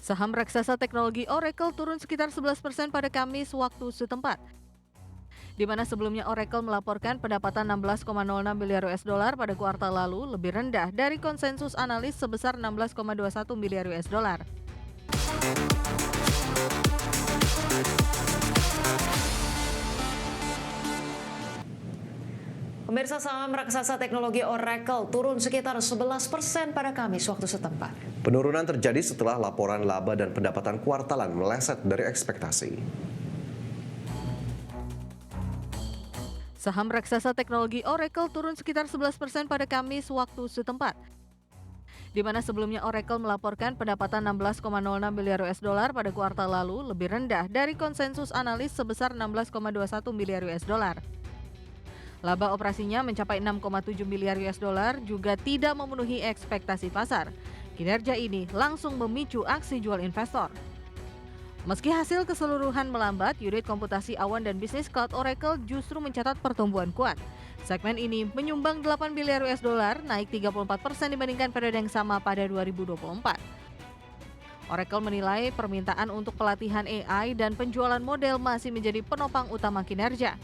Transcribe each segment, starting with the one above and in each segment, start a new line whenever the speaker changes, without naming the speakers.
Saham raksasa teknologi Oracle turun sekitar 11% pada Kamis waktu setempat, di mana sebelumnya Oracle melaporkan pendapatan 16,06 miliar US dollar pada kuartal lalu, lebih rendah dari konsensus analis sebesar 16,21 miliar US dollar.
Pemirsa, saham raksasa teknologi Oracle turun sekitar 11% pada Kamis waktu setempat.
Penurunan terjadi setelah laporan laba dan pendapatan kuartalan meleset dari ekspektasi.
Saham raksasa teknologi Oracle turun sekitar 11% pada Kamis waktu setempat, di mana sebelumnya Oracle melaporkan pendapatan 16,06 miliar US dollar pada kuartal lalu, lebih rendah dari konsensus analis sebesar 16,21 miliar US dollar. Laba operasinya mencapai 6,7 miliar US dollar juga tidak memenuhi ekspektasi pasar. Kinerja ini langsung memicu aksi jual investor. Meski hasil keseluruhan melambat, unit komputasi awan dan bisnis cloud Oracle justru mencatat pertumbuhan kuat. Segmen ini menyumbang 8 miliar US dollar, naik 34% dibandingkan periode yang sama pada 2024. Oracle menilai permintaan untuk pelatihan AI dan penjualan model masih menjadi penopang utama kinerja.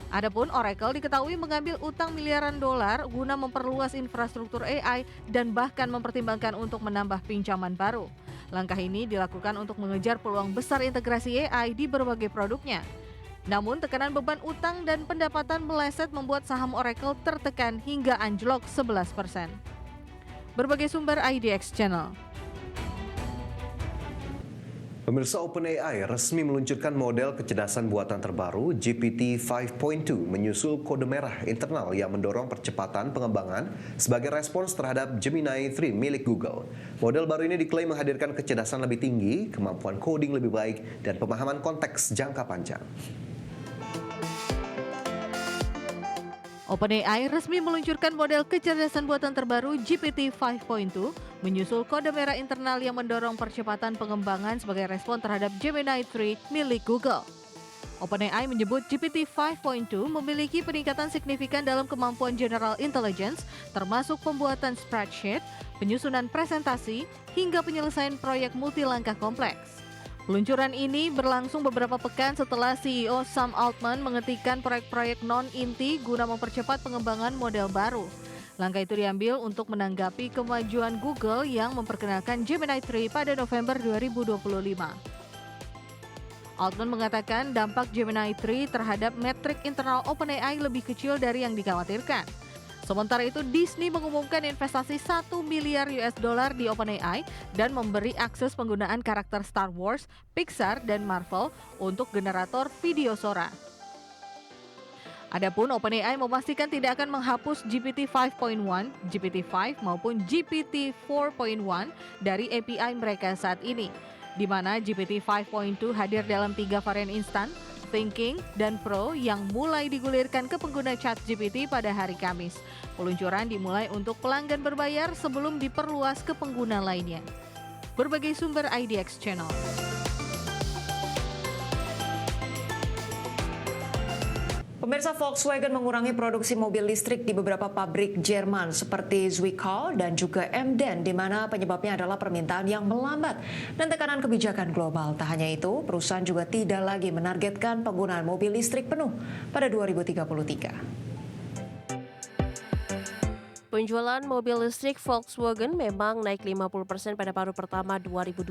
Adapun Oracle diketahui mengambil utang miliaran dolar guna memperluas infrastruktur AI dan bahkan mempertimbangkan untuk menambah pinjaman baru. Langkah ini dilakukan untuk mengejar peluang besar integrasi AI di berbagai produknya. Namun tekanan beban utang dan pendapatan meleset membuat saham Oracle tertekan hingga anjlok 11%. Berbagai sumber IDX Channel.
Pemirsa, OpenAI resmi meluncurkan model kecerdasan buatan terbaru GPT 5.2 menyusul kode merah internal yang mendorong percepatan pengembangan sebagai respons terhadap Gemini 3 milik Google. Model baru ini diklaim menghadirkan kecerdasan lebih tinggi, kemampuan coding lebih baik, dan pemahaman konteks jangka panjang.
OpenAI resmi meluncurkan model kecerdasan buatan terbaru GPT 5.2 menyusul kode merah internal yang mendorong percepatan pengembangan sebagai respon terhadap Gemini 3 milik Google. OpenAI menyebut GPT 5.2 memiliki peningkatan signifikan dalam kemampuan general intelligence, termasuk pembuatan spreadsheet, penyusunan presentasi, hingga penyelesaian proyek multilangkah kompleks. Peluncuran ini berlangsung beberapa pekan setelah CEO Sam Altman menghentikan proyek-proyek non-inti guna mempercepat pengembangan model baru. Langkah itu diambil untuk menanggapi kemajuan Google yang memperkenalkan Gemini 3 pada November 2025. Altman mengatakan dampak Gemini 3 terhadap metrik internal OpenAI lebih kecil dari yang dikhawatirkan. Sementara itu, Disney mengumumkan investasi 1 miliar US dollar di OpenAI dan memberi akses penggunaan karakter Star Wars, Pixar, dan Marvel untuk generator video Sora. Adapun OpenAI memastikan tidak akan menghapus GPT 5.1, GPT-5 maupun GPT 4.1 dari API mereka saat ini, di mana GPT 5.2 hadir dalam 3 varian instan, Thinking, dan Pro yang mulai digulirkan ke pengguna ChatGPT pada hari Kamis. Peluncuran dimulai untuk pelanggan berbayar sebelum diperluas ke pengguna lainnya. Berbagai sumber IDX Channel.
Pemirsa, Volkswagen mengurangi produksi mobil listrik di beberapa pabrik Jerman seperti Zwickau dan juga Emden, di mana penyebabnya adalah permintaan yang melambat dan tekanan kebijakan global. Tak hanya itu, perusahaan juga tidak lagi menargetkan penggunaan mobil listrik penuh pada 2033.
Penjualan mobil listrik Volkswagen memang naik 50% pada paruh pertama 2025.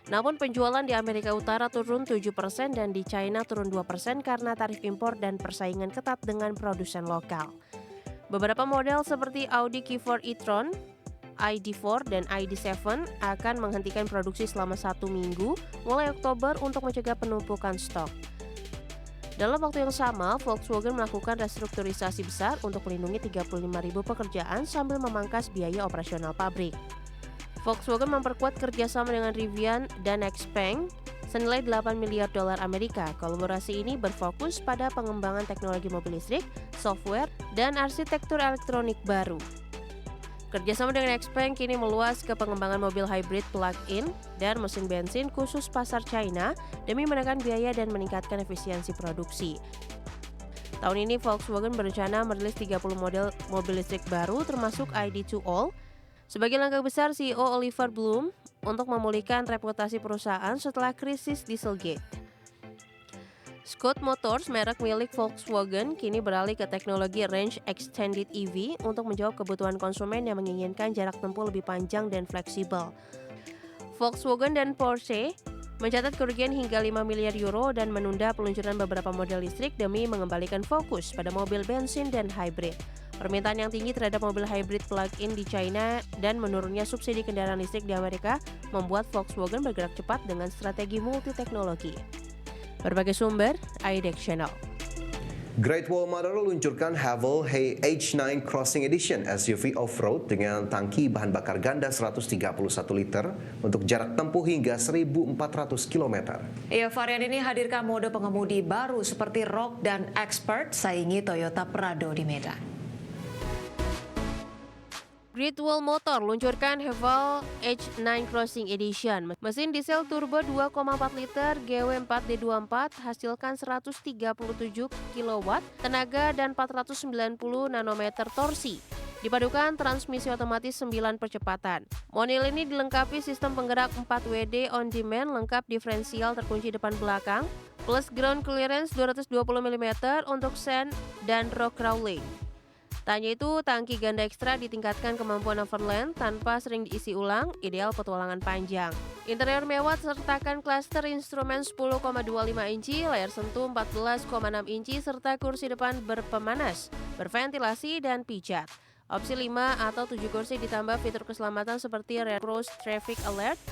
Namun penjualan di Amerika Utara turun 7% dan di China turun 2% karena tarif impor dan persaingan ketat dengan produsen lokal. Beberapa model seperti Audi Q4 e-tron, ID4 dan ID7 akan menghentikan produksi selama 1 minggu mulai Oktober untuk mencegah penumpukan stok. Dalam waktu yang sama, Volkswagen melakukan restrukturisasi besar untuk melindungi 35.000 pekerjaan sambil memangkas biaya operasional pabrik. Volkswagen memperkuat kerjasama dengan Rivian dan Xpeng senilai 8 miliar dolar Amerika. Kolaborasi ini berfokus pada pengembangan teknologi mobil listrik, software, dan arsitektur elektronik baru. Kerjasama dengan Xpeng kini meluas ke pengembangan mobil hybrid plug-in dan mesin bensin khusus pasar China demi menekan biaya dan meningkatkan efisiensi produksi. Tahun ini Volkswagen berencana merilis 30 model mobil listrik baru termasuk ID2All. Sebagai langkah besar, CEO Oliver Blume untuk memulihkan reputasi perusahaan setelah krisis Dieselgate. Scott Motors, merek milik Volkswagen, kini beralih ke teknologi Range Extended EV untuk menjawab kebutuhan konsumen yang menginginkan jarak tempuh lebih panjang dan fleksibel. Volkswagen dan Porsche mencatat kerugian hingga 5 miliar euro dan menunda peluncuran beberapa model listrik demi mengembalikan fokus pada mobil bensin dan hybrid. Permintaan yang tinggi terhadap mobil hybrid plug-in di China dan menurunnya subsidi kendaraan listrik di Amerika membuat Volkswagen bergerak cepat dengan strategi multi-teknologi. Berbagai sumber, IDEX Channel.
Great Wall Motor luncurkan Haval H9 Crossing Edition SUV off-road dengan tangki bahan bakar ganda 131 liter untuk jarak tempuh hingga 1.400 km.
Ya, varian ini hadirkan mode pengemudi baru seperti Rock dan Expert saingi Toyota Prado di Medan.
Great Wall Motor luncurkan Haval H9 Crossing Edition. Mesin diesel turbo 2,4 liter GW4D24 hasilkan 137 kW tenaga dan 490 nanometer torsi. Dipadukan transmisi otomatis 9 percepatan. Model ini dilengkapi sistem penggerak 4WD on demand lengkap diferensial terkunci depan belakang plus ground clearance 220 mm untuk sand dan rock crawling. Tak hanya itu, tangki ganda ekstra ditingkatkan kemampuan overland tanpa sering diisi ulang, ideal petualangan panjang. Interior mewah sertakan klaster instrumen 10,25 inci, layar sentuh 14,6 inci, serta kursi depan berpemanas, berventilasi, dan pijat. Opsi 5 atau 7 kursi ditambah fitur keselamatan seperti Red Cross Traffic Alert,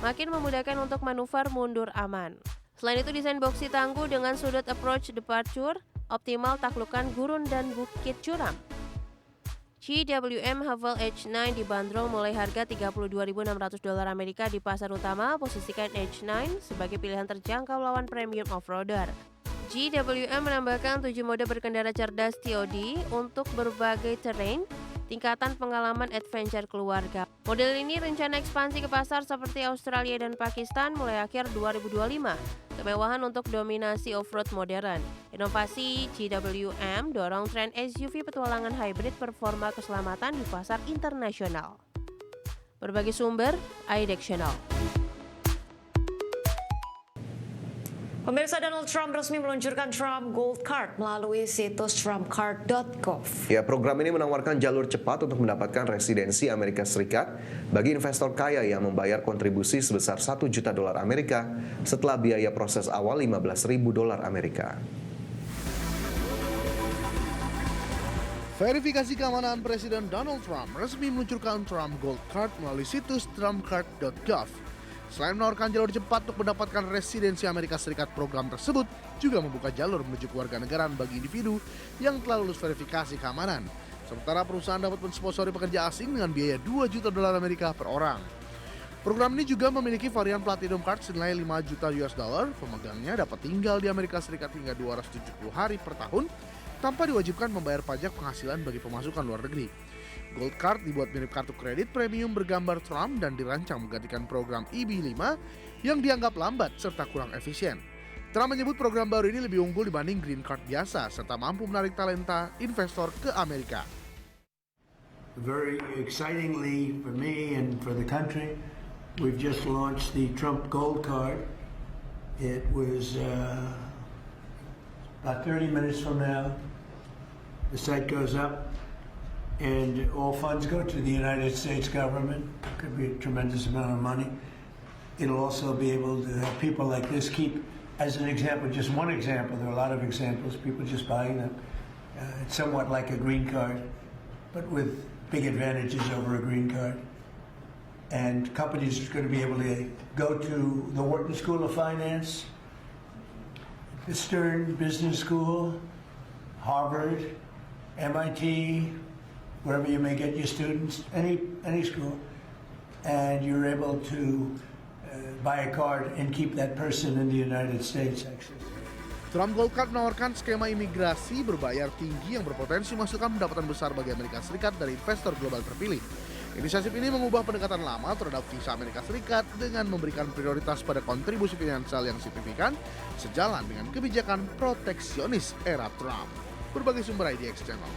makin memudahkan untuk manuver mundur aman. Selain itu, desain boxy tangguh dengan sudut approach departure, optimal taklukan gurun dan bukit curam. GWM Haval H9 dibanderol mulai harga $32.600 Amerika di pasar utama, posisikan H9 sebagai pilihan terjangkau lawan premium off-roader. GWM menambahkan 7 mode berkendara cerdas TOD untuk berbagai terrain, tingkatan pengalaman adventure keluarga. Model ini rencana ekspansi ke pasar seperti Australia dan Pakistan mulai akhir 2025. Kemewahan untuk dominasi off-road modern. Inovasi GWM dorong tren SUV petualangan hybrid performa keselamatan di pasar internasional. Berbagai sumber, IDEX Channel.
Pemirsa, Donald Trump resmi meluncurkan Trump Gold Card melalui situs trumpcard.gov.
Ya, program ini menawarkan jalur cepat untuk mendapatkan residensi Amerika Serikat bagi investor kaya yang membayar kontribusi sebesar $1 juta Amerika setelah biaya proses awal $15.000 Amerika.
Verifikasi keamanan Presiden Donald Trump resmi meluncurkan Trump Gold Card melalui situs trumpcard.gov. Selain menawarkan jalur cepat untuk mendapatkan residensi Amerika Serikat, program tersebut juga membuka jalur menuju kewarganegaraan bagi individu yang telah lulus verifikasi keamanan. Sementara perusahaan dapat mensponsori pekerja asing dengan biaya $2 juta Amerika per orang. Program ini juga memiliki varian Platinum Card senilai $5 juta. Pemegangnya dapat tinggal di Amerika Serikat hingga 270 hari per tahun tanpa diwajibkan membayar pajak penghasilan bagi pemasukan luar negeri. Gold Card dibuat mirip kartu kredit premium bergambar Trump dan dirancang menggantikan program EB5 yang dianggap lambat serta kurang efisien. Trump menyebut program baru ini lebih unggul dibanding Green Card biasa serta mampu menarik talenta investor ke Amerika.
Very excitingly for me and for the country, we've just launched the Trump Gold Card. It was about 30 minutes from now. The site goes up. And all funds go to the United States government. Could be a tremendous amount of money. It'll also be able to have people like this keep, as an example, just one example, there are a lot of examples, people just buying them. It's somewhat like a green card, but with big advantages over a green card. And companies are going to be able to go to the Wharton School of Finance, the Stern Business School, Harvard, MIT, wherever you may get your students, any school, and you're able to buy a card and keep that person in the United States, actually.
Trump Gold Card menawarkan skema imigrasi berbayar tinggi yang berpotensi menghasilkan pendapatan besar bagi Amerika Serikat dari investor global terpilih. Inisiatif ini mengubah pendekatan lama terhadap visa Amerika Serikat dengan memberikan prioritas pada kontribusi finansial yang signifikan sejalan dengan kebijakan proteksionis era Trump. Berbagai sumber IDX Channel.